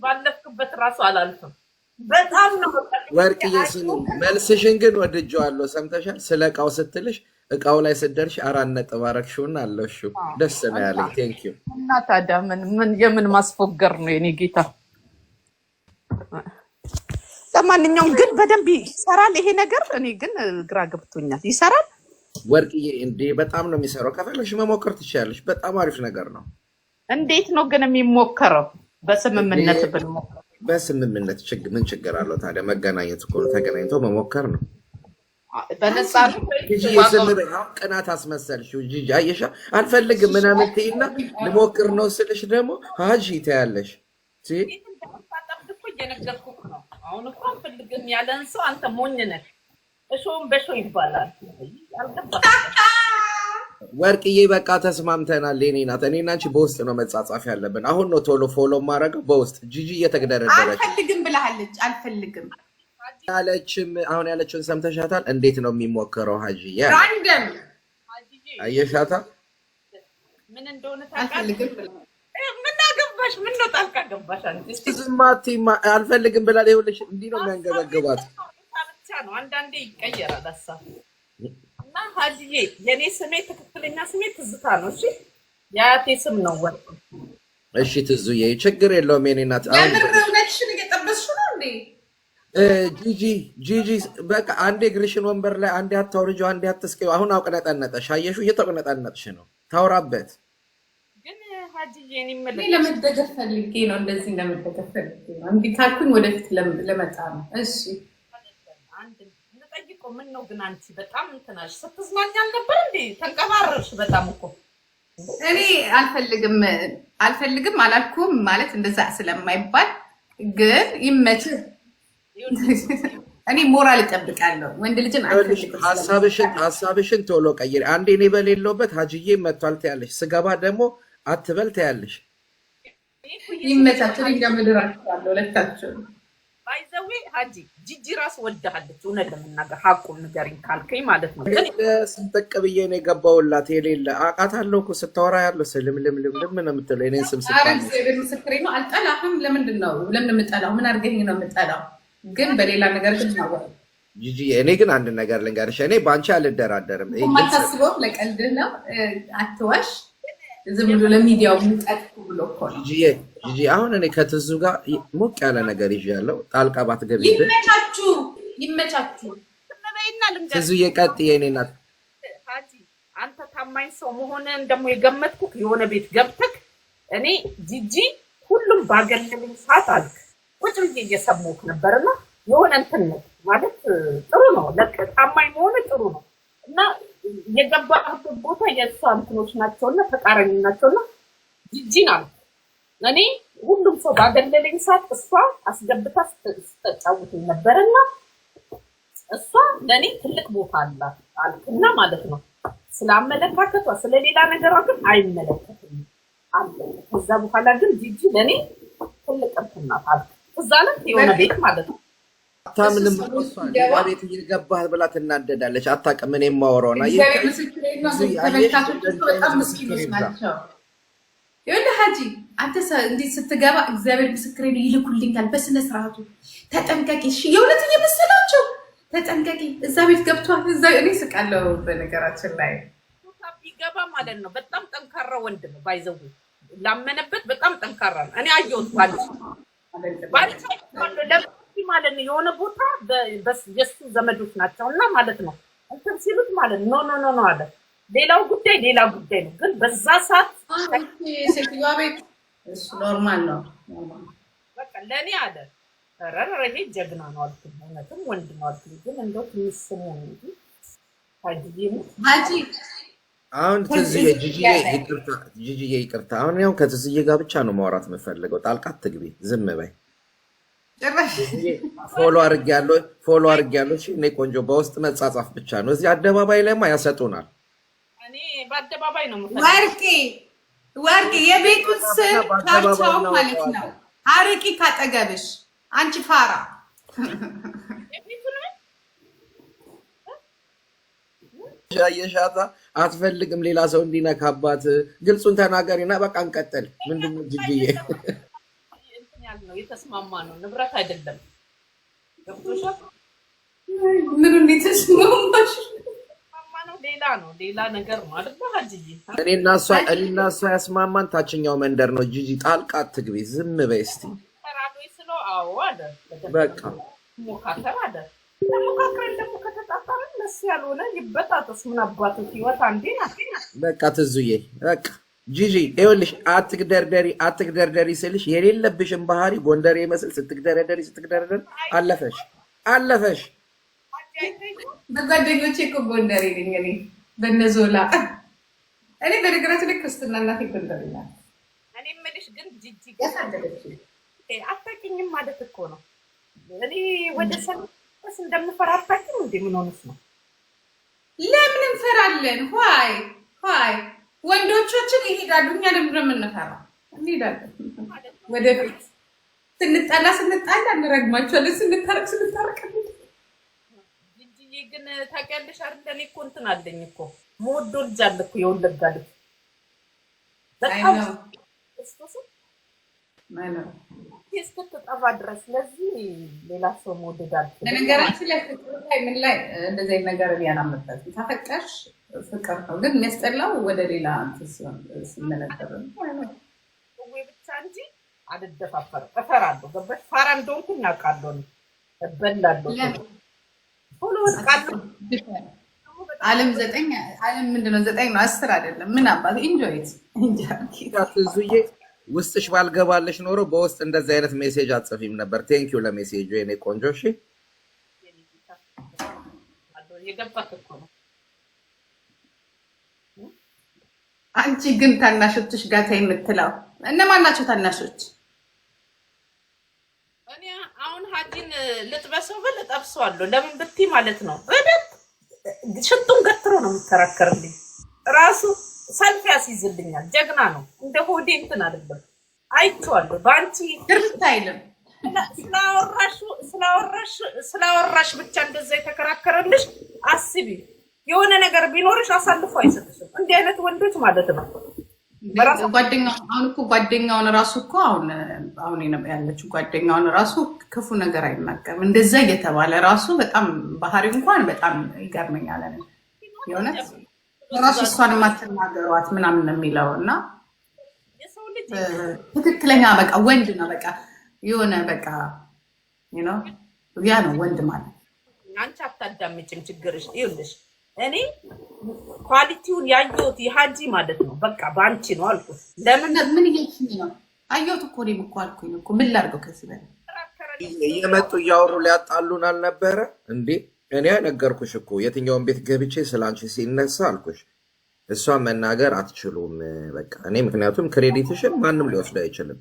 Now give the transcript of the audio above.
ባለፍክበት ራሱ አላልፍም። በጣም ነው ወርቅዬ ስሚ፣ መልስሽን ግን ወድጄዋለሁ። ሰምተሻል? ስለ እቃው ስትልሽ እቃው ላይ ስትደርሽ 4 ነጥብ አረግሽውና አለሽው። ደስ ነው ያለኝ። ቴንክ ዩ። እና ታዲያ ምን የምን ማስፎገር ነው የኔ ጌታ። ለማንኛውም ግን በደንብ ይሰራል ይሄ ነገር። እኔ ግን ግራ ገብቶኛል። ይሰራል ወርቅዬ? እንዴ በጣም ነው የሚሰራው። ከፈለግሽ መሞከር ትችያለሽ። በጣም አሪፍ ነገር ነው። እንዴት ነው ግን የሚሞከረው? በስምምነት ብንሞክር። በስምምነት ምን ችግር አለው ታዲያ? መገናኘት እኮ ነው። ተገናኝቶ መሞከር ነው። በነፃ ቅናት አስመሰልሽው። ጂጂ አየሻ? አልፈልግም ምናምን ትይና ልሞክር ነው ስልሽ ደግሞ ሀጂ ትያለሽ። እየነገርኩህ ነው። አሁን እኮ አልፈልግም ያለን ሰው አንተ ሞኝ ነህ። እሾም በሾ ይባላል። ወርቅዬ በቃ ተስማምተናል። የኔ ናት። እኔና አንቺ በውስጥ ነው መጻጻፍ ያለብን። አሁን ነው ቶሎ ፎሎ ማድረገው በውስጥ። ጂጂ እየተግደረደረች አልፈልግም ብላለች። አልፈልግም ያለችም አሁን ያለችውን ሰምተሻታል? እንዴት ነው የሚሞከረው? ሀጂ ራንደም አየሻታ? ምን እንደሆነ ታውቃለህ? ምን አገባሽ? ምን ነው ጣልቃ ገባሽ አንቺ? ዝማቲ አልፈልግም ብላ ይኸውልሽ፣ እንዲህ ነው የሚያንገበግባት። ብቻ ነው አንዳንዴ ይቀየራል ሀሳብ። እና ሀጂዬ የኔ ስሜ ትክክለኛ ስሜ ትዝታ ነው። እሺ የአያቴ ስም ነው ወርቅ። እሺ ትዙዬ ችግር የለውም የኔ እናት። ለምንድነው እየጠበስሽ ነው እንዴ? ጂጂ በቃ አንዴ እግርሽን ወንበር ላይ አንዴ አታውርጂው፣ አንዴ አትስቂው። አሁን አውቅነጠነጠሽ። አየሹ? እየተቆነጠነጥሽ ነው። ታውራበት። ግን ሀጂዬ እኔ ለመደገፍ ፈልጌ ነው። እንደዚህ ለመደገፍ ፈልጌ ነው። እንዲህ ካልኩኝ ወደፊት ለመጣ ነው። እሺ ጠይቆ ምን ነው ግን አንቺ በጣም እንትናሽ ስትዝናኝ አልነበር እንዴ? ተንቀባረርሽ በጣም እኮ። እኔ አልፈልግም አላልኩም ማለት እንደዛ ስለማይባል ግን ይመችህ። እኔ ሞራል እጠብቃለሁ። ወንድ ልጅን ሀሳብሽን ቶሎ ቀይሪ። አንዴ እኔ በሌለውበት ሀጂዬ መጥቷል ትያለሽ፣ ስገባ ደግሞ አትበል ትያለሽ። ይመቻችሁ። ምድር አለ ሁለታችሁ ባይዘዌ ሀጂ ጂጂ ራስ ወደሃለች። እውነት ለመናገር ሀቁን ንገሪኝ ካልከኝ ማለት ነው። ስንጠቅ ብዬ ነው የገባውላት። የሌለ አውቃታለሁ እኮ ስታወራ ያለው ስልምልምልም ነው የምትለው። እኔን ስም ምስክሬ ነው። አልጠላህም። ለምንድን ነው የምጠላው? ምን አድርገኝ ነው የምጠላው? ግን በሌላ ነገር ግን ነው ጂጂ። እኔ ግን አንድ ነገር ልንገርሽ፣ እኔ በአንቺ አልደራደርም። የማታስበው ለቀልድህ ነው። አትዋሽ። ዝም ብሎ ለሚዲያው ምንጠቅ ብሎ እኮ ነው። ጂጂ አሁን እኔ ከትዙ ጋር ሞቅ ያለ ነገር ይዣለሁ። ጣልቃ ባትገቢብን። ይመቻችሁ። ትዙ የቀጥ የኔ ናት። ሀጂ አንተ ታማኝ ሰው መሆንህን ደግሞ የገመትኩህ የሆነ ቤት ገብተህ እኔ ጂጂ ሁሉም ባገለልኝ ሰዓት አልክ ቁጭ ብዬ እየሰማሁህ ነበርና የሆነ እንትን ነው ማለት ጥሩ ነው። ታማኝ መሆን ጥሩ ነው እና የገባህበት ቦታ የእሷ እንትኖች ናቸውና ተቃራኒ ናቸውና ጂጂን አልክ። እኔ ሁሉም ሰው ባገለለኝ ሰዓት እሷ አስገብታ ስትጫወተኝ ነበርና እሷ ለኔ ትልቅ ቦታ አላት አልክና ማለት ነው። ስላመለካከቷ ስለሌላ ነገሯ ግን አይመለከትም አለ። ከዛ በኋላ ግን ጂጂ ለኔ ትልቅ እንትን ናት አልክ። እዛ ላይ የሆነ ቤት ማለት ነው አታምንም። ቤት እየገባህ ብላ ትናደዳለች። አታውቅም እኔ የማወራውና ይኸውልህ ሀጂ አንተ እንዴት ስትገባ እግዚአብሔር ምስክሬን ይልኩልኛል በስነ ስርዓቱ። ተጠንቀቂ። እሺ የእውነት እየመሰላቸው ተጠንቀቂ። እዛ ቤት ገብቷል። እዛ እኔ ስቃለሁ። በነገራችን ላይ ቢገባ ማለት ነው በጣም ጠንካራ ወንድ ነው። ባይዘው ላመነበት በጣም ጠንካራ ነው። እኔ አየሁት ማለት ነው የሆነ ቦታ የሱ ዘመዶች ናቸውና ማለት ነው እንትን ሲሉት ማለት ኖ አለ። ሌላው ጉዳይ ሌላ ጉዳይ ነው። ግን በዛ ሰዓት ሴትዮዋ ቤት እሱ ኖርማል ነው። በቃ ለኔ አለ ረረረሄ ጀግና ነው አልኩኝ። እውነትም ወንድ ነው አልኩኝ። ግን እንደው ትንሽ ስሙ እንጂ ሀጂ አሁን ትዝዬ ጂጂዬ ይቅርታ። አሁን ያው ከትዝዬ ጋር ብቻ ነው ማውራት የምፈልገው። ጣልቃ አትግቢ፣ ዝም በይ። ፎሎ አድርጌያለሁ። እኔ ቆንጆ በውስጥ መጻጻፍ ብቻ ነው። እዚህ አደባባይ ላይማ ያሰጡናል። እኔ በአደባባይ ነው ወርቄ የቤቱን ስም ካርታው ማለት ነው። አርቂ ካጠገብሽ አንቺ ፋራ የሻታ አትፈልግም ሌላ ሰው እንዲነካባት። ግልጹን ተናገሪና በቃ እንቀጥል። ምንድነው ጂጂዬ? ነው የተስማማ ነው ንብረት አይደለም ገብቶሻል ምን እንደተስማማሽ ነው ሌላ ነገር ነው አይደል ሀጂዬ እኔና እሷ ያስማማን ታችኛው መንደር ነው ጂጂ ጣልቃ አትግቢ ዝም በይ እስቲ ተራዶይ ስለው አዎ አለ በቃ ሞካከር አለ ሞካከር ደግሞ ከተጣጣረን ለስ ያልሆነ ይበጣጥስ ምን አባቱ ህይወት አንዴ ናት በቃ ትዙዬ በቃ ጂጂ ይኸውልሽ አትግደርደሪ ስልሽ የሌለብሽን ባህሪ ጎንደሬ መስል ስትግደረደሪ አለፈሽ በጓደኞቼ እኮ ጎንደሬ ነኝ እኔ በነዞላ እኔ በነገራችን ላይ ክርስትና እናቴ ጎንደሬ ናት እኔ የምልሽ ግን ጂጂ አታውቂኝም ማለት እኮ ነው እኔ ወደ ሰልፍ እንደምፈራ አታውቂም እንዴ ምን ሆነሽ ነው ለምን እንፈራለን ሆይ ወንዶቻችን ይሄዳሉ እኛ ለምን የምንፈራው እንሄዳለን ወደፊት ስንጣላ እንረግማቸዋለን ስንታረቅ ጂጂዬ ግን ታውቂያለሽ አይደል እኔ እኮ እንትን አለኝ እኮ የምወደው ልጅ አለ እኮ የወለጋ ልጅ በጣም እስክትጠፋ ድረስ ስለዚህ ሌላ ሰው መውደድ አልችልም በነገራችን ላይ ምን ላይ እንደዚህ ነገር ያናመጣት ታፈቀርሽ ፍቅር ነው ግን የሚያስጠላው ወደ ሌላ ሲሆን ሲመለከት ነው ወይ ብቻ እንጂ አልደፋፈርም እፈራለሁ ገባሽ ፋራ እንደሆንኩኝ አውቃለሁ እበላለሁ ሁሉ ወጣለሁ ዓለም ምንድነው 9 ነው 10 አይደለም ምን አባት ኢንጆይት ትዙዬ ውስጥሽ ባልገባለሽ ኖሮ በውስጥ እንደዚህ አይነት ሜሴጅ አጽፊም ነበር ቴንኪው ለሜሴጁ የኔ ቆንጆ እሺ የገባክ እኮ ነው አንቺ ግን ታናሾችሽ ጋር የምትለው እነማን ናቸው ታናሾች እኔ አሁን ሀጂን ልጥበሰው ብል እጠብሰዋለሁ ለምን ብትይ ማለት ነው በደንብ ሽንጡን ገትሮ ነው የሚከራከርልኝ ራሱ ሰልፍ ያስይዝልኛል ጀግና ነው እንደ ሆዴ እንትን አይደለም አይቼዋለሁ በአንቺ ግርምት አይልም ስላወራሽ ብቻ እንደዛ የተከራከረልሽ አስቢ የሆነ ነገር ቢኖርሽ አሳልፎ አይሰጥሽም እንዲህ አይነት ወንዶች ማለት ነው ጓደኛውን ራሱ እኮ አሁን ያለችው ጓደኛውን ራሱ ክፉ ነገር አይናገርም እንደዛ እየተባለ ራሱ በጣም ባህሪ እንኳን በጣም ይገርመኛል የሆነት ራሱ እሷን ማትናገሯት ምናምን የሚለው እና ትክክለኛ በቃ ወንድ ነው በቃ የሆነ በቃ ያ ነው ወንድ ማለት አንቺ አታዳምጪም ችግርሽ ይኸውልሽ እኔ ኳሊቲውን ያየሁት የሀጂ ማለት ነው በቃ ባንቺ ነው አልኩት ምን ይሄን ነው አየሁት እኮ እኔም እኮ አልኩኝ እኮ ምን ላድርገው ከዚህ በላይ እየመጡ እያወሩ ሊያጣሉን አልነበረ እንዴ እኔ ነገርኩሽ እኮ የትኛውን ቤት ገብቼ ስላንቺ ሲነሳ አልኩሽ እሷ መናገር አትችሉም በቃ እኔ ምክንያቱም ክሬዲትሽን ማንም ሊወስድ አይችልም